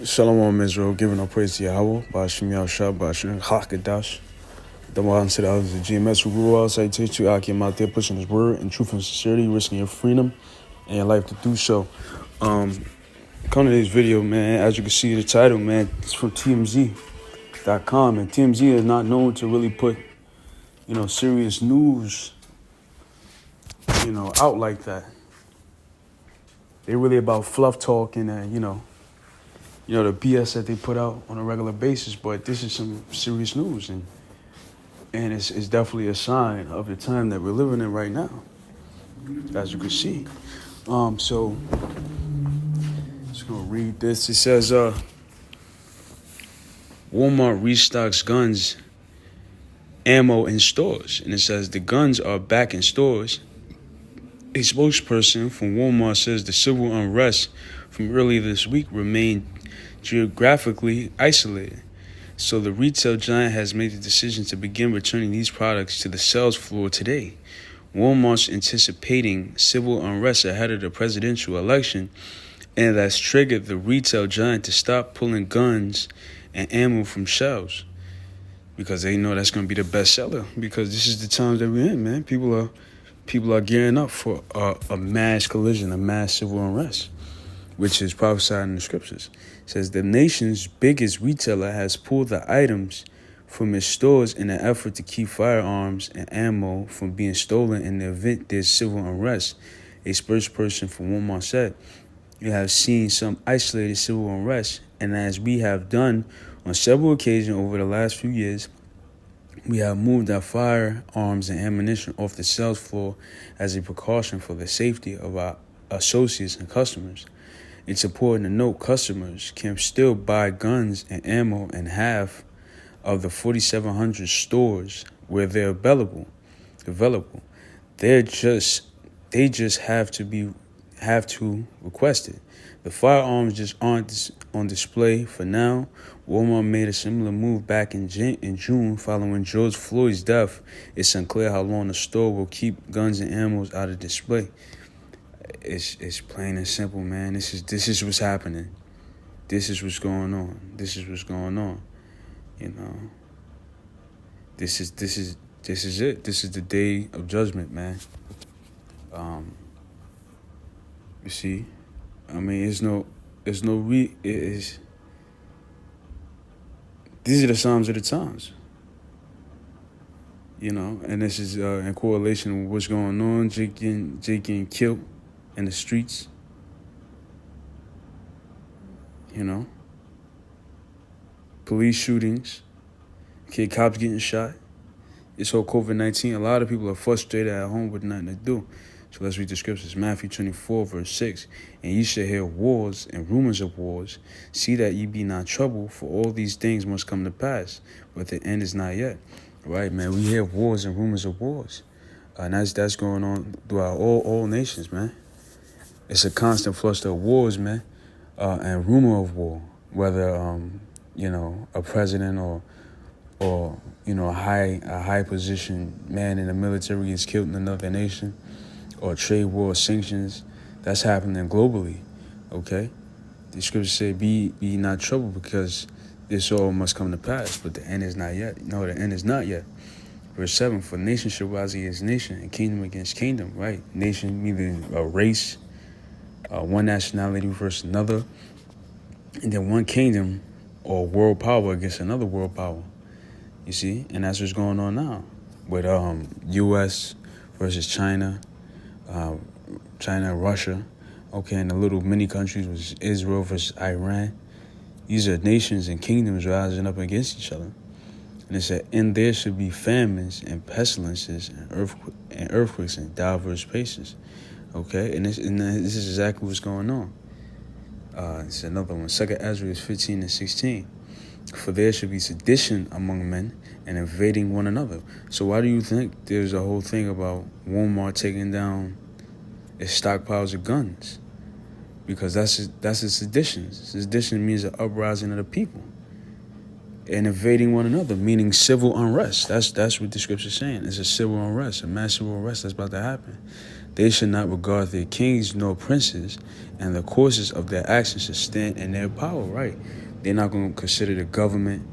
Shalom Israel, giving our praise to Yahweh, Ba'ashim Yahushua, Ba'ashim Hakadash. The one to the others, the GMS who grew outside, teach you, Akim out there pushing his word in truth and sincerity, risking your freedom and your life to do so. Come to this video, man, as you can see the title, man, it's from TMZ.com, and TMZ is not known to really put, serious news, out like that. They're really about fluff talk and, the BS that they put out on a regular basis, but this is some serious news, and it's definitely a sign of the time that we're living in right now, as you can see. So, just gonna read this. It says, Walmart restocks guns, ammo in stores, and it says the guns are back in stores. A spokesperson from Walmart says the civil unrest from earlier this week remained geographically isolated. So the retail giant has made the decision to begin returning these products to the sales floor today. Walmart's anticipating civil unrest ahead of the presidential election, and that's triggered the retail giant to stop pulling guns and ammo from shelves because they know that's going to be the best seller, because this is the times that we're in, man. People are gearing up for a mass collision, a mass civil unrest, which is prophesied in the scriptures. It says the nation's biggest retailer has pulled the items from its stores in an effort to keep firearms and ammo from being stolen in the event there's civil unrest. A spokesperson for Walmart said, "We have seen some isolated civil unrest, and as we have done on several occasions over the last few years, we have moved our firearms and ammunition off the sales floor as a precaution for the safety of our associates and customers. It's important to note customers can still buy guns and ammo in half of the 4,700 stores where they're available. They just have to request it. The firearms just aren't on display for now." Walmart made a similar move back in June following George Floyd's death. It's unclear how long the store will keep guns and ammo out of display. It's plain and simple, man. This is what's happening. This is what's going on. This is what's going on. This is it. This is the day of judgment, man. You see, I mean, these are the signs of the times. And this is in correlation with what's going on. Jake getting killed in the streets. Police shootings. Cops getting shot. This whole COVID-19, a lot of people are frustrated at home with nothing to do. So let's read the scriptures. Matthew 24, verse 6. "And ye shall hear wars and rumors of wars. See that ye be not troubled, for all these things must come to pass, but the end is not yet." Right, man. We hear wars and rumors of wars. And that's going on throughout all nations, man. It's a constant fluster of wars, man, and rumor of war. Whether a president or a high position man in the military is killed in another nation, or trade war sanctions, that's happening globally. Okay, the scriptures say, "Be not troubled, because this all must come to pass, but the end is not yet." No, the end is not yet. Verse 7, "For nation shall rise against nation, and kingdom against kingdom." Right, nation meaning a race, one nationality versus another, and then one kingdom or world power against another world power. You see, and that's what's going on now with U.S. versus China, Russia, okay, and the little mini countries was Israel versus Iran. These are nations and kingdoms rising up against each other. And it said, "And there should be famines and pestilences and earthquakes in diverse places." Okay, and this is exactly what's going on. It's another one. 2 Ezra 15 and 16. "For there should be sedition among men and invading one another." So why do you think there's a whole thing about Walmart taking down its stockpiles of guns? Because that's a sedition. Sedition means an uprising of the people and invading one another, meaning civil unrest. That's what the scripture's saying. It's a civil unrest, a mass civil unrest that's about to happen. They should not regard their kings nor princes, and the courses of their actions should stand in their power, right? They're not going to consider the government,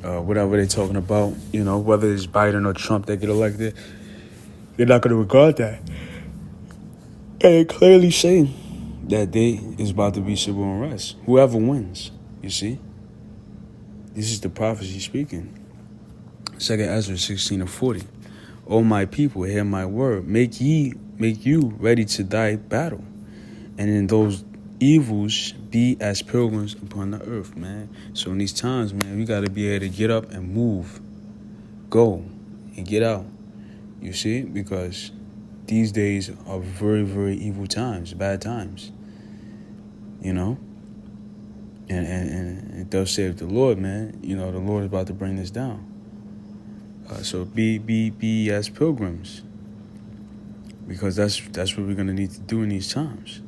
whatever they're talking about, whether it's Biden or Trump that get elected. They're not going to regard that. And they're clearly saying that day is about to be civil unrest. Whoever wins, you see? This is the prophecy speaking. 2 Ezra 16:40. O my people, hear my word. Make you ready to die battle. And in those evils be as pilgrims upon the earth, man. So in these times, man, we got to be able to get up and move. Go and get out. You see? Because these days are very, very evil times, bad times. And it does save the Lord, man. The Lord is about to bring this down. So be as pilgrims, because that's what we're gonna need to do in these times.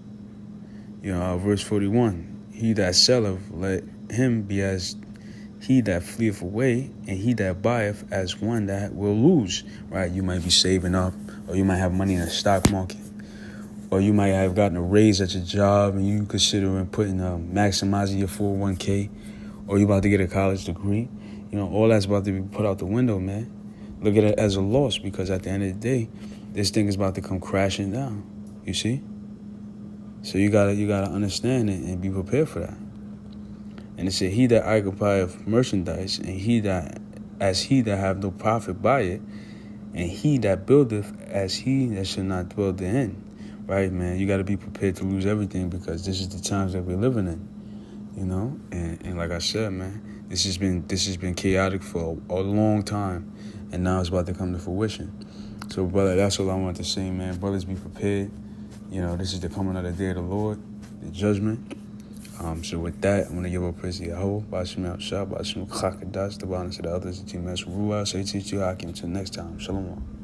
Verse 41: He that selleth, let him be as he that fleeth away, and he that buyeth as one that will lose. Right? You might be saving up, or you might have money in the stock market, or you might have gotten a raise at your job, and you considering putting maximizing your 401k, or you about to get a college degree. All that's about to be put out the window, man. Look at it as a loss, because at the end of the day, this thing is about to come crashing down. You see? So you gotta understand it and be prepared for that. And it said, he that occupieth merchandise, and he that have no profit by it, and he that buildeth as he that shall not dwell therein. Right, man? You gotta be prepared to lose everything, because this is the times that we're living in. And like I said, man, this has been chaotic for a long time, and now it's about to come to fruition. So, brother, that's all I want to say, man. Brothers, be prepared. This is the coming of the day of the Lord, the judgment. So with that, I'm going to give up praise to Yahweh, Bashim Al-Shah, Bashim Chakadas, the bonus of the others, the team Ruah, say teach you Hakim. Until next time, Shalom.